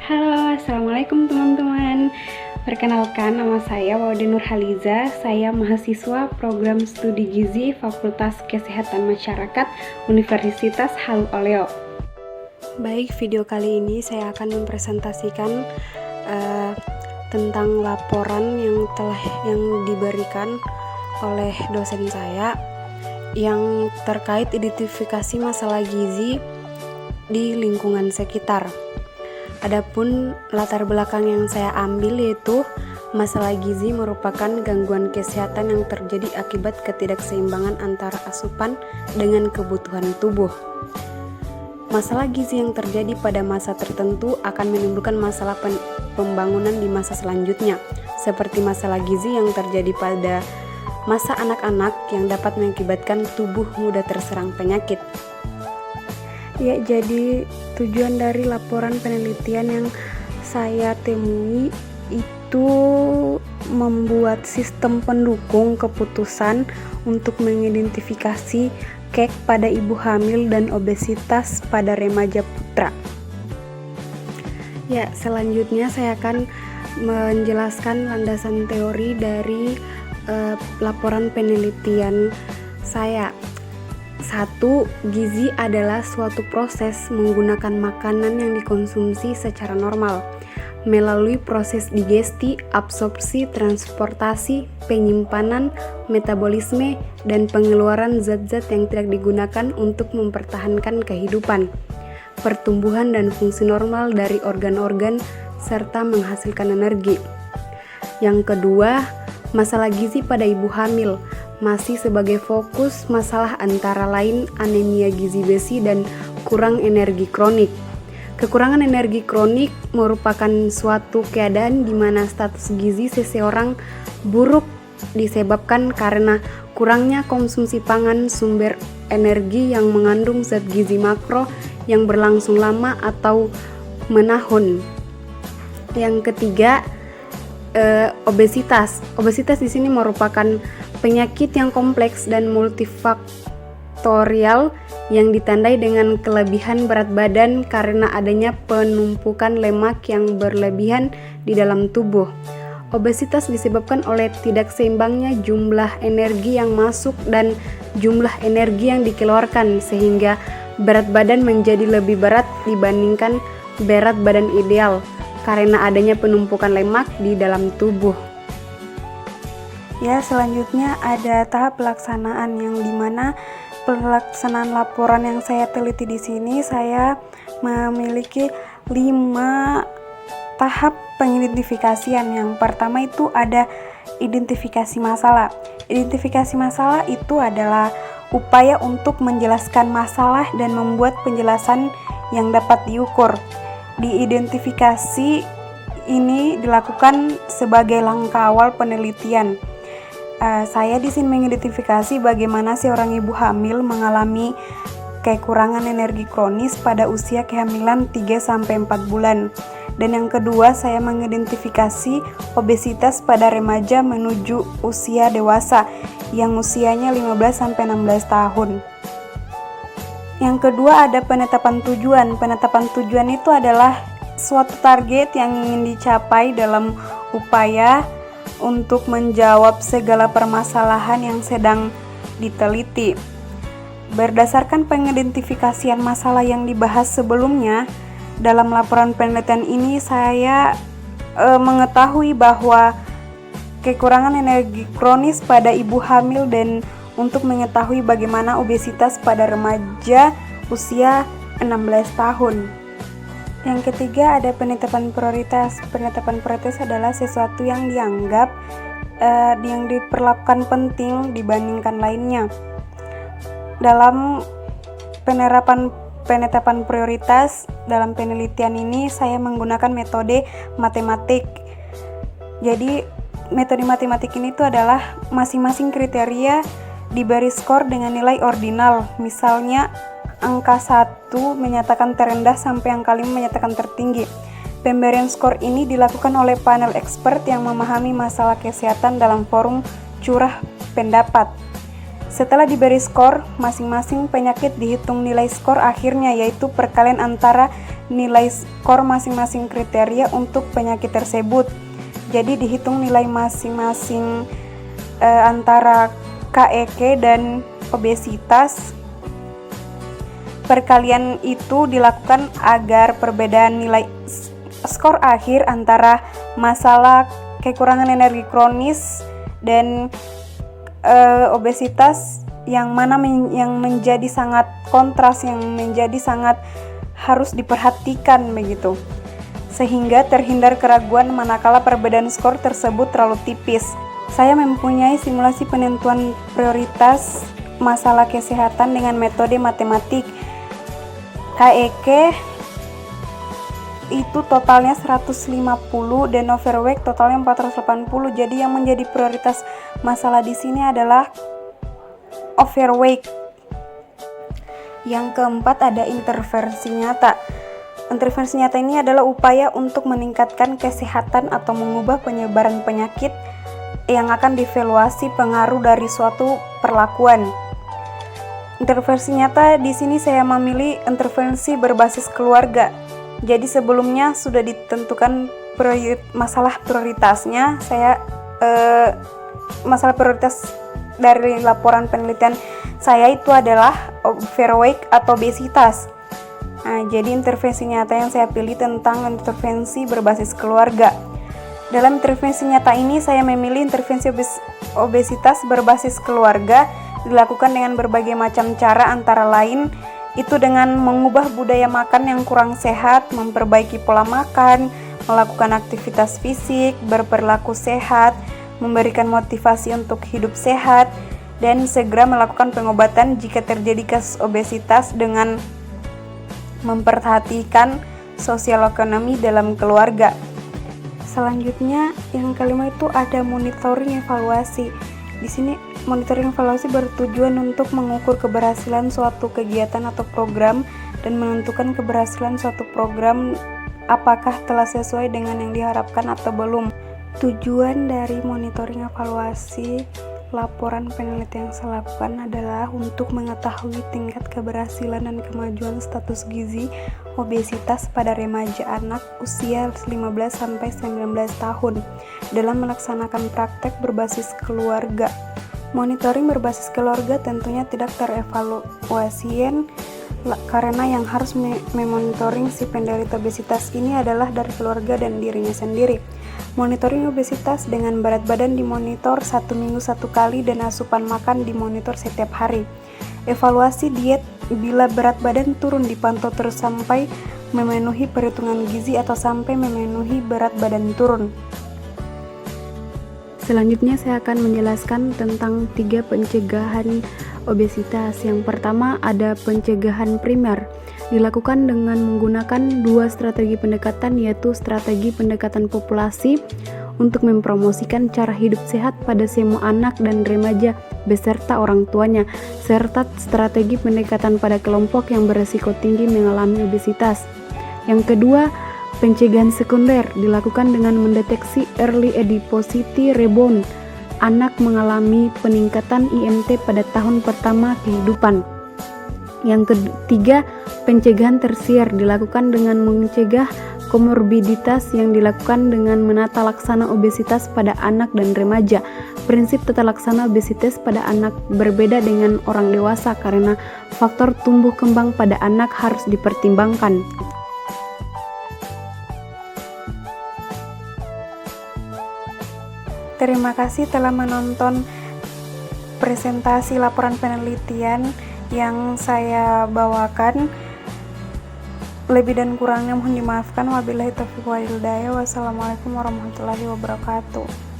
Halo, Assalamualaikum teman-teman. Perkenalkan, nama saya Waude Nurhaliza. Saya mahasiswa program studi gizi Fakultas Kesehatan Masyarakat Universitas Halu Oleo. Baik, video kali ini saya akan mempresentasikan tentang laporan yang diberikan oleh dosen saya yang terkait identifikasi masalah gizi di lingkungan sekitar. Adapun latar belakang yang saya ambil yaitu masalah gizi merupakan gangguan kesehatan yang terjadi akibat ketidakseimbangan antara asupan dengan kebutuhan tubuh. Masalah gizi yang terjadi pada masa tertentu akan menimbulkan masalah pembangunan di masa selanjutnya, seperti masalah gizi yang terjadi pada masa anak-anak yang dapat mengakibatkan tubuh mudah terserang penyakit. Ya, jadi tujuan dari laporan penelitian yang saya temui itu membuat sistem pendukung keputusan untuk mengidentifikasi KEK pada ibu hamil dan obesitas pada remaja putra. Ya, selanjutnya saya akan menjelaskan landasan teori dari laporan penelitian saya. 1. Gizi adalah suatu proses menggunakan makanan yang dikonsumsi secara normal melalui proses digesti, absorpsi, transportasi, penyimpanan, metabolisme, dan pengeluaran zat-zat yang tidak digunakan untuk mempertahankan kehidupan, pertumbuhan dan fungsi normal dari organ-organ, serta menghasilkan energi. Yang kedua, masalah gizi pada ibu hamil masih sebagai fokus masalah antara lain anemia gizi besi dan kurang energi kronik. Kekurangan energi kronik merupakan suatu keadaan di mana status gizi seseorang buruk disebabkan karena kurangnya konsumsi pangan sumber energi yang mengandung zat gizi makro yang berlangsung lama atau menahun. Yang ketiga, obesitas. Obesitas di sini merupakan penyakit yang kompleks dan multifaktorial yang ditandai dengan kelebihan berat badan karena adanya penumpukan lemak yang berlebihan di dalam tubuh. Obesitas disebabkan oleh tidak seimbangnya jumlah energi yang masuk dan jumlah energi yang dikeluarkan sehingga berat badan menjadi lebih berat dibandingkan berat badan ideal karena adanya penumpukan lemak di dalam tubuh. Ya, selanjutnya ada tahap pelaksanaan yang dimana pelaksanaan laporan yang saya teliti di sini saya memiliki 5 tahap pengidentifikasian. Yang pertama itu ada identifikasi masalah. Identifikasi masalah itu adalah upaya untuk menjelaskan masalah dan membuat penjelasan yang dapat diukur. Diidentifikasi ini dilakukan sebagai langkah awal penelitian. Saya di sini mengidentifikasi bagaimana seorang ibu hamil mengalami kekurangan energi kronis pada usia kehamilan 3-4 bulan. Dan yang kedua, saya mengidentifikasi obesitas pada remaja menuju usia dewasa yang usianya 15-16 tahun. Yang kedua ada penetapan tujuan. Penetapan tujuan itu adalah suatu target yang ingin dicapai dalam upaya untuk menjawab segala permasalahan yang sedang diteliti. Berdasarkan pengidentifikasian masalah yang dibahas sebelumnya, dalam laporan penelitian ini saya mengetahui bahwa kekurangan energi kronis pada ibu hamil dan untuk mengetahui bagaimana obesitas pada remaja usia 16 tahun. Yang ketiga ada penetapan prioritas. Penetapan prioritas adalah sesuatu yang dianggap yang diperlakukan penting dibandingkan lainnya. Dalam penetapan prioritas dalam penelitian ini saya menggunakan metode matematik. Jadi metode matematik ini tuh adalah masing-masing kriteria diberi skor dengan nilai ordinal. Misalnya angka 1 menyatakan terendah sampai angka 5 menyatakan tertinggi. Pemberian skor ini dilakukan oleh panel expert yang memahami masalah kesehatan dalam forum curah pendapat. Setelah diberi skor, masing-masing penyakit dihitung nilai skor akhirnya, yaitu perkalian antara nilai skor masing-masing kriteria untuk penyakit tersebut. Jadi dihitung nilai masing-masing antara KEK dan obesitas. Perkalian itu dilakukan agar perbedaan nilai skor akhir antara masalah kekurangan energi kronis dan obesitas yang mana yang menjadi sangat kontras, yang menjadi sangat harus diperhatikan begitu, sehingga terhindar keraguan manakala perbedaan skor tersebut terlalu tipis. Saya mempunyai simulasi penentuan prioritas masalah kesehatan dengan metode matematik. KEK itu totalnya 150 dan overweight totalnya 480. Jadi yang menjadi prioritas masalah di sini adalah overweight. Yang keempat ada intervensi nyata. Intervensi nyata ini adalah upaya untuk meningkatkan kesehatan atau mengubah penyebaran penyakit yang akan dievaluasi pengaruh dari suatu perlakuan. Intervensi nyata di sini saya memilih intervensi berbasis keluarga. Jadi sebelumnya sudah ditentukan masalah prioritasnya. Masalah prioritas dari laporan penelitian saya itu adalah overweight atau obesitas. Nah, jadi intervensi nyata yang saya pilih tentang intervensi berbasis keluarga. Dalam intervensi nyata ini saya memilih intervensi obesitas berbasis keluarga dilakukan dengan berbagai macam cara, antara lain itu dengan mengubah budaya makan yang kurang sehat, memperbaiki pola makan, melakukan aktivitas fisik, berperilaku sehat, memberikan motivasi untuk hidup sehat, dan segera melakukan pengobatan jika terjadi kasus obesitas dengan memperhatikan sosial ekonomi dalam keluarga. Selanjutnya yang kelima itu ada monitoring evaluasi. Di sini monitoring evaluasi bertujuan untuk mengukur keberhasilan suatu kegiatan atau program dan menentukan keberhasilan suatu program apakah telah sesuai dengan yang diharapkan atau belum. Tujuan dari monitoring evaluasi laporan penelitian yang saya lakukan adalah untuk mengetahui tingkat keberhasilan dan kemajuan status gizi obesitas pada remaja anak usia 15-19 tahun dalam melaksanakan praktek berbasis keluarga. Monitoring berbasis keluarga tentunya tidak terevaluasian karena yang harus memonitoring si penderita obesitas ini adalah dari keluarga dan dirinya sendiri. Monitoring obesitas dengan berat badan dimonitor 1 minggu 1 kali dan asupan makan dimonitor setiap hari. Evaluasi diet bila berat badan turun dipantau terus sampai memenuhi perhitungan gizi atau sampai memenuhi berat badan turun. Selanjutnya saya akan menjelaskan tentang 3 pencegahan obesitas. Yang pertama ada pencegahan primer. Dilakukan dengan menggunakan 2 strategi pendekatan, yaitu strategi pendekatan populasi untuk mempromosikan cara hidup sehat pada semua anak dan remaja beserta orang tuanya, serta strategi pendekatan pada kelompok yang beresiko tinggi mengalami obesitas. Yang kedua, pencegahan sekunder dilakukan dengan mendeteksi early adiposity rebound. Anak mengalami peningkatan IMT pada tahun pertama kehidupan. Yang ketiga, pencegahan tersier dilakukan dengan mencegah komorbiditas yang dilakukan dengan menata laksana obesitas pada anak dan remaja. Prinsip tata laksana obesitas pada anak berbeda dengan orang dewasa karena faktor tumbuh kembang pada anak harus dipertimbangkan. Terima kasih telah menonton presentasi laporan penelitian yang saya bawakan. Lebih dan kurangnya mohon dimaafkan. Wabillahi taufiq wal hidayah. Wassalamualaikum warahmatullahi wabarakatuh.